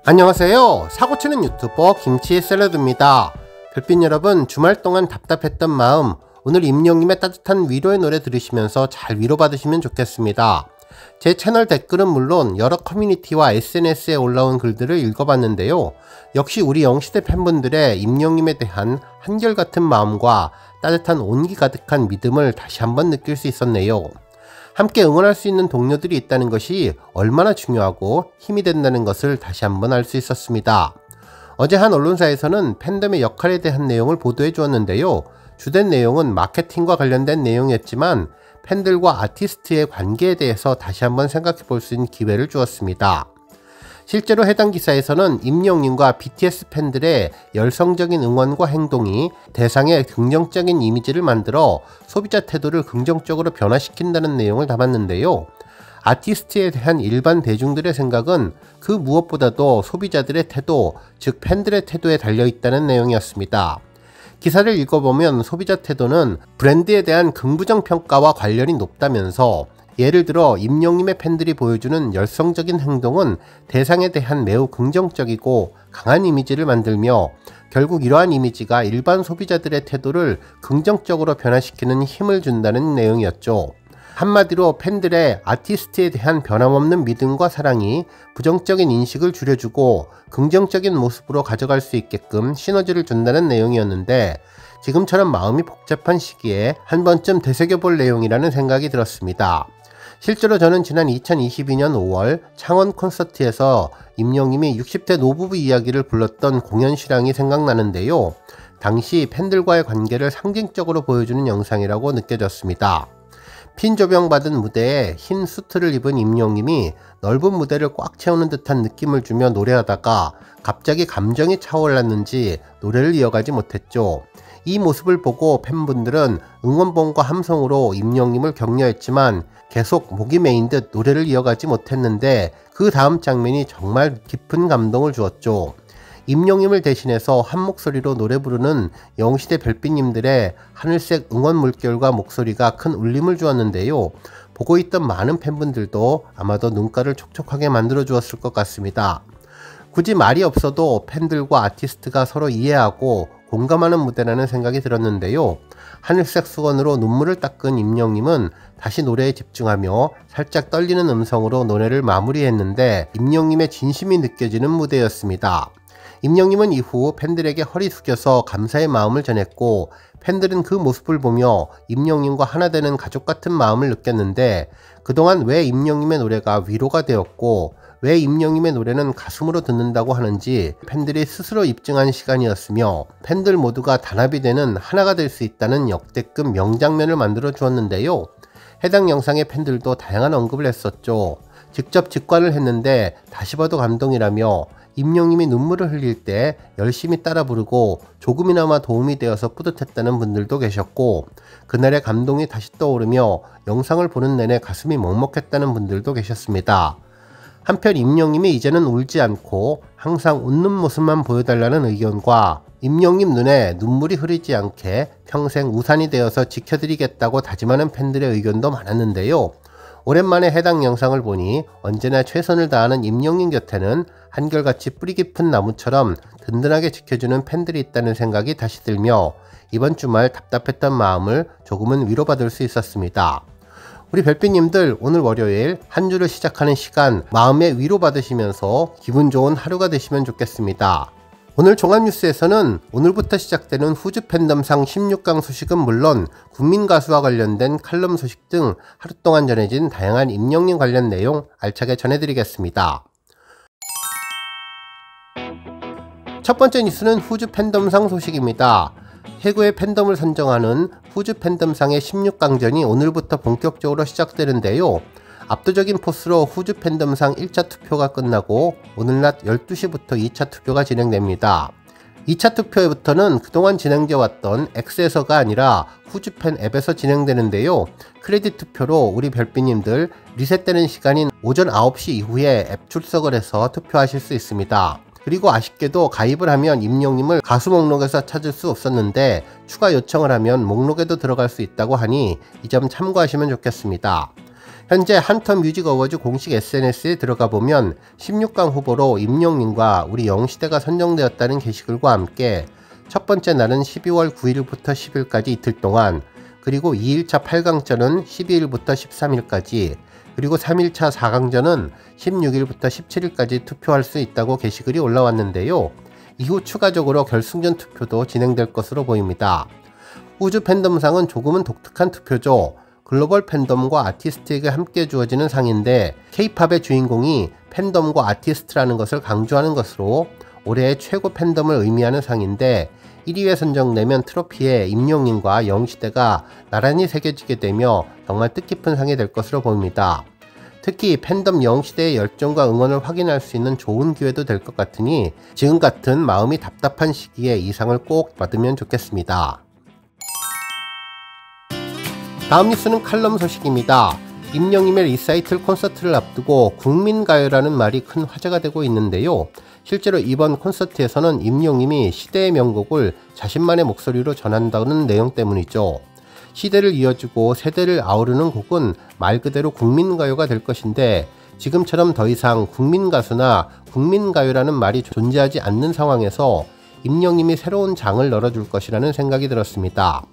안녕하세요. 사고치는 유튜버 김치샐러드입니다. 별빛 여러분, 주말 동안 답답했던 마음, 오늘 임영님의 따뜻한 위로의 노래 들으시면서 잘 위로받으시면 좋겠습니다. 제 채널 댓글은 물론 여러 커뮤니티와 SNS에 올라온 글들을 읽어봤는데요. 역시 우리 영시대 팬분들의 임영님에 대한 한결같은 마음과 따뜻한 온기 가득한 믿음을 다시 한번 느낄 수 있었네요. 함께 응원할 수 있는 동료들이 있다는 것이 얼마나 중요하고 힘이 된다는 것을 다시 한번 알 수 있었습니다. 어제 한 언론사에서는 팬덤의 역할에 대한 내용을 보도해 주었는데요. 주된 내용은 마케팅과 관련된 내용이었지만 팬들과 아티스트의 관계에 대해서 다시 한번 생각해 볼 수 있는 기회를 주었습니다. 실제로 해당 기사에서는 임영님과 BTS 팬들의 열성적인 응원과 행동이 대상의 긍정적인 이미지를 만들어 소비자 태도를 긍정적으로 변화시킨다는 내용을 담았는데요. 아티스트에 대한 일반 대중들의 생각은 그 무엇보다도 소비자들의 태도, 즉 팬들의 태도에 달려있다는 내용이었습니다. 기사를 읽어보면 소비자 태도는 브랜드에 대한 긍부정 평가와 관련이 높다면서 예를 들어 임영님의 팬들이 보여주는 열성적인 행동은 대상에 대한 매우 긍정적이고 강한 이미지를 만들며 결국 이러한 이미지가 일반 소비자들의 태도를 긍정적으로 변화시키는 힘을 준다는 내용이었죠. 한마디로 팬들의 아티스트에 대한 변함없는 믿음과 사랑이 부정적인 인식을 줄여주고 긍정적인 모습으로 가져갈 수 있게끔 시너지를 준다는 내용이었는데 지금처럼 마음이 복잡한 시기에 한 번쯤 되새겨볼 내용이라는 생각이 들었습니다. 실제로 저는 지난 2022년 5월 창원 콘서트에서 임영님이 60대 노부부 이야기를 불렀던 공연 실황이 생각나는데요. 당시 팬들과의 관계를 상징적으로 보여주는 영상이라고 느껴졌습니다. 핀 조명받은 무대에 흰 수트를 입은 임영님이 넓은 무대를 꽉 채우는 듯한 느낌을 주며 노래하다가 갑자기 감정이 차올랐는지 노래를 이어가지 못했죠. 이 모습을 보고 팬분들은 응원봉과 함성으로 임영님을 격려했지만 계속 목이 메인 듯 노래를 이어가지 못했는데 그 다음 장면이 정말 깊은 감동을 주었죠. 임영님을 대신해서 한 목소리로 노래 부르는 영시대 별빛님들의 하늘색 응원 물결과 목소리가 큰 울림을 주었는데요. 보고 있던 많은 팬분들도 아마도 눈가를 촉촉하게 만들어 주었을 것 같습니다. 굳이 말이 없어도 팬들과 아티스트가 서로 이해하고 공감하는 무대라는 생각이 들었는데요. 하늘색 수건으로 눈물을 닦은 임영님은 다시 노래에 집중하며 살짝 떨리는 음성으로 노래를 마무리했는데 임영님의 진심이 느껴지는 무대였습니다. 임영님은 이후 팬들에게 허리 숙여서 감사의 마음을 전했고 팬들은 그 모습을 보며 임영님과 하나 되는 가족 같은 마음을 느꼈는데 그동안 왜 임영님의 노래가 위로가 되었고 왜 임영님의 노래는 가슴으로 듣는다고 하는지 팬들이 스스로 입증한 시간이었으며 팬들 모두가 단합이 되는 하나가 될 수 있다는 역대급 명장면을 만들어 주었는데요. 해당 영상의 팬들도 다양한 언급을 했었죠. 직접 직관을 했는데 다시 봐도 감동이라며 임영님이 눈물을 흘릴 때 열심히 따라 부르고 조금이나마 도움이 되어서 뿌듯했다는 분들도 계셨고 그날의 감동이 다시 떠오르며 영상을 보는 내내 가슴이 먹먹했다는 분들도 계셨습니다. 한편 임영님이 이제는 울지 않고 항상 웃는 모습만 보여달라는 의견과 임영님 눈에 눈물이 흐르지 않게 평생 우산이 되어서 지켜드리겠다고 다짐하는 팬들의 의견도 많았는데요. 오랜만에 해당 영상을 보니 언제나 최선을 다하는 임영님 곁에는 한결같이 뿌리 깊은 나무처럼 든든하게 지켜주는 팬들이 있다는 생각이 다시 들며 이번 주말 답답했던 마음을 조금은 위로받을 수 있었습니다. 우리 별빛님들 오늘 월요일 한 주를 시작하는 시간 마음에 위로받으시면서 기분 좋은 하루가 되시면 좋겠습니다. 오늘 종합뉴스에서는 오늘부터 시작되는 후즈 팬덤상 16강 소식은 물론 국민가수와 관련된 칼럼 소식 등 하루 동안 전해진 다양한 임영님 관련 내용 알차게 전해드리겠습니다. 첫 번째 뉴스는 후즈 팬덤상 소식입니다. 해외의 팬덤을 선정하는 후즈 팬덤상의 16강전이 오늘부터 본격적으로 시작되는데요. 압도적인 포스로 후즈 팬덤상 1차 투표가 끝나고 오늘 낮 12시부터 2차 투표가 진행됩니다. 2차 투표부터는 그동안 진행되어왔던 X에서가 아니라 후즈팬 앱에서 진행되는데요. 크레딧 투표로 우리 별빛님들 리셋되는 시간인 오전 9시 이후에 앱 출석을 해서 투표하실 수 있습니다. 그리고 아쉽게도 가입을 하면 임영님을 가수 목록에서 찾을 수 없었는데 추가 요청을 하면 목록에도 들어갈 수 있다고 하니 이 점 참고하시면 좋겠습니다. 현재 한터 뮤직 어워즈 공식 SNS에 들어가 보면 16강 후보로 임영웅과 우리 영시대가 선정되었다는 게시글과 함께 첫 번째 날은 12월 9일부터 10일까지 이틀 동안, 그리고 2일차 8강전은 12일부터 13일까지, 그리고 3일차 4강전은 16일부터 17일까지 투표할 수 있다고 게시글이 올라왔는데요. 이후 추가적으로 결승전 투표도 진행될 것으로 보입니다. 우주 팬덤상은 조금은 독특한 투표죠. 글로벌 팬덤과 아티스트에게 함께 주어지는 상인데 K-팝의 주인공이 팬덤과 아티스트라는 것을 강조하는 것으로 올해의 최고 팬덤을 의미하는 상인데 1위에 선정되면 트로피에 임영웅과 영시대가 나란히 새겨지게 되며 정말 뜻깊은 상이 될 것으로 보입니다. 특히 팬덤 영시대의 열정과 응원을 확인할 수 있는 좋은 기회도 될 것 같으니 지금 같은 마음이 답답한 시기에 이 상을 꼭 받으면 좋겠습니다. 다음 뉴스는 칼럼 소식입니다. 임영웅의 리사이틀 콘서트를 앞두고 국민가요라는 말이 큰 화제가 되고 있는데요. 실제로 이번 콘서트에서는 임영웅이 시대의 명곡을 자신만의 목소리로 전한다는 내용 때문이죠. 시대를 이어주고 세대를 아우르는 곡은 말 그대로 국민가요가 될 것인데 지금처럼 더 이상 국민가수나 국민가요라는 말이 존재하지 않는 상황에서 임영웅이 새로운 장을 열어줄 것이라는 생각이 들었습니다.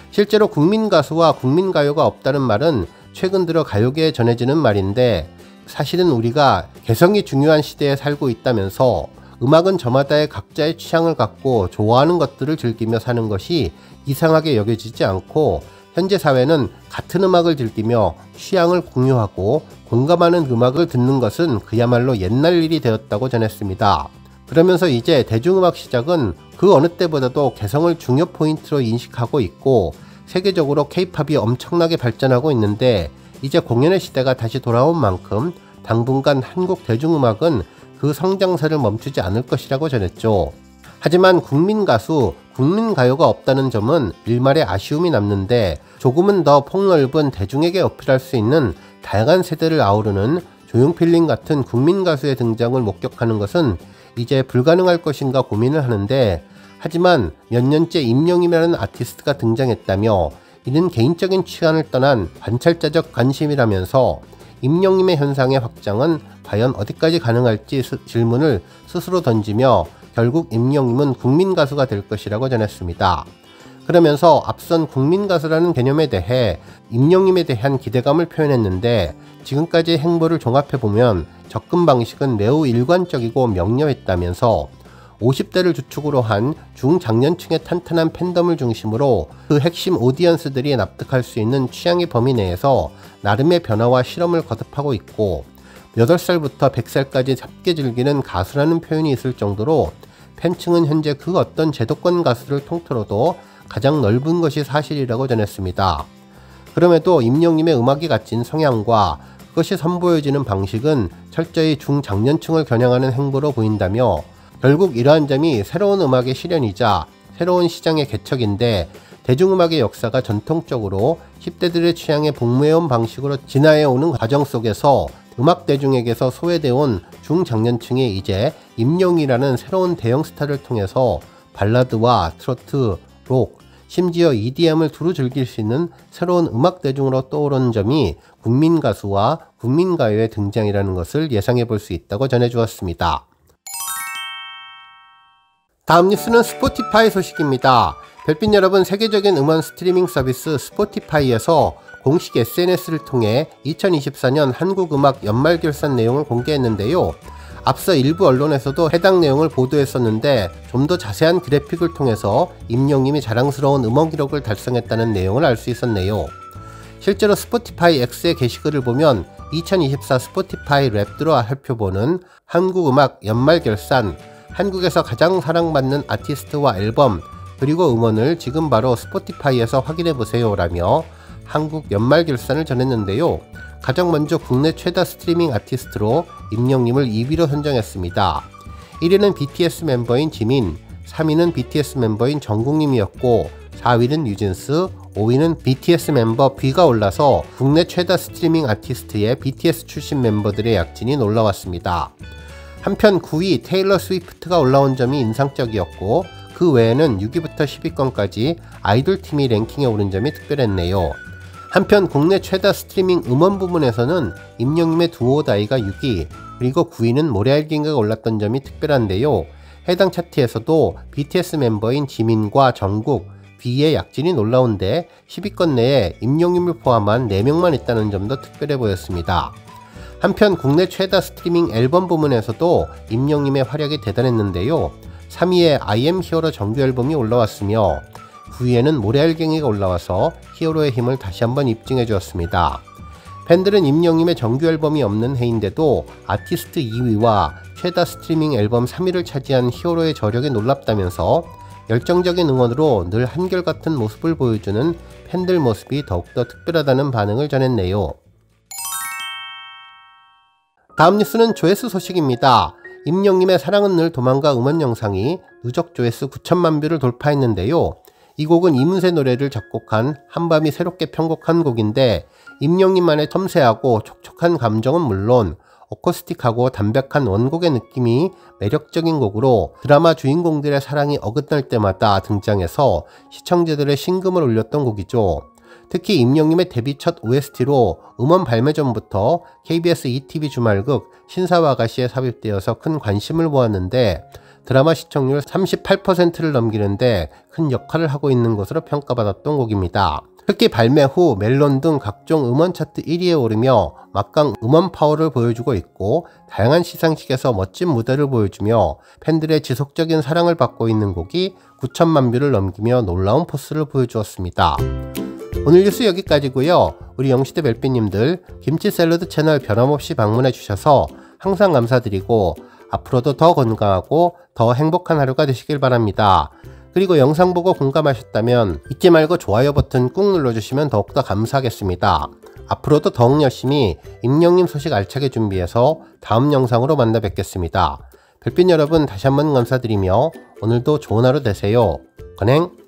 실제로 국민가수와 국민가요가 없다는 말은 최근 들어 가요계에 전해지는 말인데 사실은 우리가 개성이 중요한 시대에 살고 있다면서 음악은 저마다의 각자의 취향을 갖고 좋아하는 것들을 즐기며 사는 것이 이상하게 여겨지지 않고 현재 사회는 같은 음악을 즐기며 취향을 공유하고 공감하는 음악을 듣는 것은 그야말로 옛날 일이 되었다고 전했습니다. 그러면서 이제 대중음악 시작은 그 어느 때보다도 개성을 중요 포인트로 인식하고 있고 세계적으로 K-팝이 엄청나게 발전하고 있는데 이제 공연의 시대가 다시 돌아온 만큼 당분간 한국 대중음악은 그 성장세를 멈추지 않을 것이라고 전했죠. 하지만 국민가수, 국민가요가 없다는 점은 일말의 아쉬움이 남는데 조금은 더 폭넓은 대중에게 어필할 수 있는 다양한 세대를 아우르는 조용필님 같은 국민가수의 등장을 목격하는 것은 이제 불가능할 것인가 고민을 하는데 하지만 몇 년째 임영웅이라는 아티스트가 등장했다며 이는 개인적인 취향을 떠난 관찰자적 관심이라면서 임영웅의 현상의 확장은 과연 어디까지 가능할지 질문을 스스로 던지며 결국 임영웅은 국민가수가 될 것이라고 전했습니다. 그러면서 앞선 국민가수라는 개념에 대해 임영웅에 대한 기대감을 표현했는데 지금까지의 행보를 종합해보면 접근 방식은 매우 일관적이고 명료했다면서 50대를 주축으로 한 중장년층의 탄탄한 팬덤을 중심으로 그 핵심 오디언스들이 납득할 수 있는 취향의 범위 내에서 나름의 변화와 실험을 거듭하고 있고 8살부터 100살까지 함께 즐기는 가수라는 표현이 있을 정도로 팬층은 현재 그 어떤 제도권 가수를 통틀어도 가장 넓은 것이 사실이라고 전했습니다. 그럼에도 임영웅의 음악이 갖진 성향과 그것이 선보여지는 방식은 철저히 중장년층을 겨냥하는 행보로 보인다며 결국 이러한 점이 새로운 음악의 실현이자 새로운 시장의 개척인데 대중음악의 역사가 전통적으로 10대들의 취향에 복무해온 방식으로 진화해오는 과정 속에서 음악 대중에게서 소외되어온 중장년층이 이제 임영웅이라는 새로운 대형 스타를 통해서 발라드와 트로트, 록, 심지어 EDM을 두루 즐길 수 있는 새로운 음악 대중으로 떠오르는 점이 국민가수와 국민가요의 등장이라는 것을 예상해 볼 수 있다고 전해주었습니다. 다음 뉴스는 스포티파이 소식입니다. 별빛 여러분, 세계적인 음원 스트리밍 서비스 스포티파이에서 공식 SNS를 통해 2024년 한국 음악 연말결산 내용을 공개했는데요. 앞서 일부 언론에서도 해당 내용을 보도했었는데 좀 더 자세한 그래픽을 통해서 임영웅이 자랑스러운 음원 기록을 달성했다는 내용을 알 수 있었네요. 실제로 스포티파이 X의 게시글을 보면 2024 스포티파이 랩드로 살펴보는 한국 음악 연말결산, 한국에서 가장 사랑받는 아티스트와 앨범, 그리고 음원을 지금 바로 스포티파이에서 확인해보세요 라며 한국 연말결산을 전했는데요. 가장 먼저 국내 최다 스트리밍 아티스트로 임영웅을 2위로 선정했습니다. 1위는 BTS 멤버인 지민, 3위는 BTS 멤버인 정국님이었고 4위는 뉴진스, 5위는 BTS 멤버 B가 올라서 국내 최다 스트리밍 아티스트의 BTS 출신 멤버들의 약진이 놀라웠습니다. 한편 9위 테일러 스위프트가 올라온 점이 인상적이었고 그 외에는 6위부터 10위권까지 아이돌 팀이 랭킹에 오른 점이 특별했네요. 한편 국내 최다 스트리밍 음원 부문에서는 임영님의 두오다이가 6위, 그리고 9위는 모래알갱이가 올랐던 점이 특별한데요. 해당 차트에서도 BTS 멤버인 지민과 정국, V의 약진이 놀라운데 10위권 내에 임영님을 포함한 4명만 있다는 점도 특별해 보였습니다. 한편 국내 최다 스트리밍 앨범 부문에서도 임영님의 활약이 대단했는데요. 3위에 I am 히어로 정규 앨범이 올라왔으며 9위에는 모래알갱이가 올라와서 히어로의 힘을 다시 한번 입증해 주었습니다. 팬들은 임영님의 정규 앨범이 없는 해인데도 아티스트 2위와 최다 스트리밍 앨범 3위를 차지한 히어로의 저력에 놀랍다면서 열정적인 응원으로 늘 한결같은 모습을 보여주는 팬들 모습이 더욱더 특별하다는 반응을 전했네요. 다음 뉴스는 조회수 소식입니다. 임영님의 사랑은 늘 도망가 음원 영상이 누적 조회수 9천만 뷰를 돌파했는데요. 이 곡은 이문세 노래를 작곡한 한밤이 새롭게 편곡한 곡인데 임영님만의 섬세하고 촉촉한 감정은 물론 어쿠스틱하고 담백한 원곡의 느낌이 매력적인 곡으로 드라마 주인공들의 사랑이 어긋날 때마다 등장해서 시청자들의 심금을 울렸던 곡이죠. 특히 임영님의 데뷔 첫 OST로 음원 발매 전부터 KBS ETV 주말극 신사와 아가씨에 삽입되어서 큰 관심을 모았는데 드라마 시청률 38%를 넘기는데 큰 역할을 하고 있는 것으로 평가받았던 곡입니다. 특히 발매 후 멜론 등 각종 음원 차트 1위에 오르며 막강 음원 파워를 보여주고 있고 다양한 시상식에서 멋진 무대를 보여주며 팬들의 지속적인 사랑을 받고 있는 곡이 9천만 뷰를 넘기며 놀라운 포스를 보여주었습니다. 오늘 뉴스 여기까지고요. 우리 영시대 멜삐님들 김치 샐러드 채널 변함없이 방문해 주셔서 항상 감사드리고 앞으로도 더 건강하고 더 행복한 하루가 되시길 바랍니다. 그리고 영상 보고 공감하셨다면 잊지 말고 좋아요 버튼 꾹 눌러주시면 더욱더 감사하겠습니다. 앞으로도 더욱 열심히 임영님 소식 알차게 준비해서 다음 영상으로 만나 뵙겠습니다. 별빛 여러분 다시 한번 감사드리며 오늘도 좋은 하루 되세요. 건행!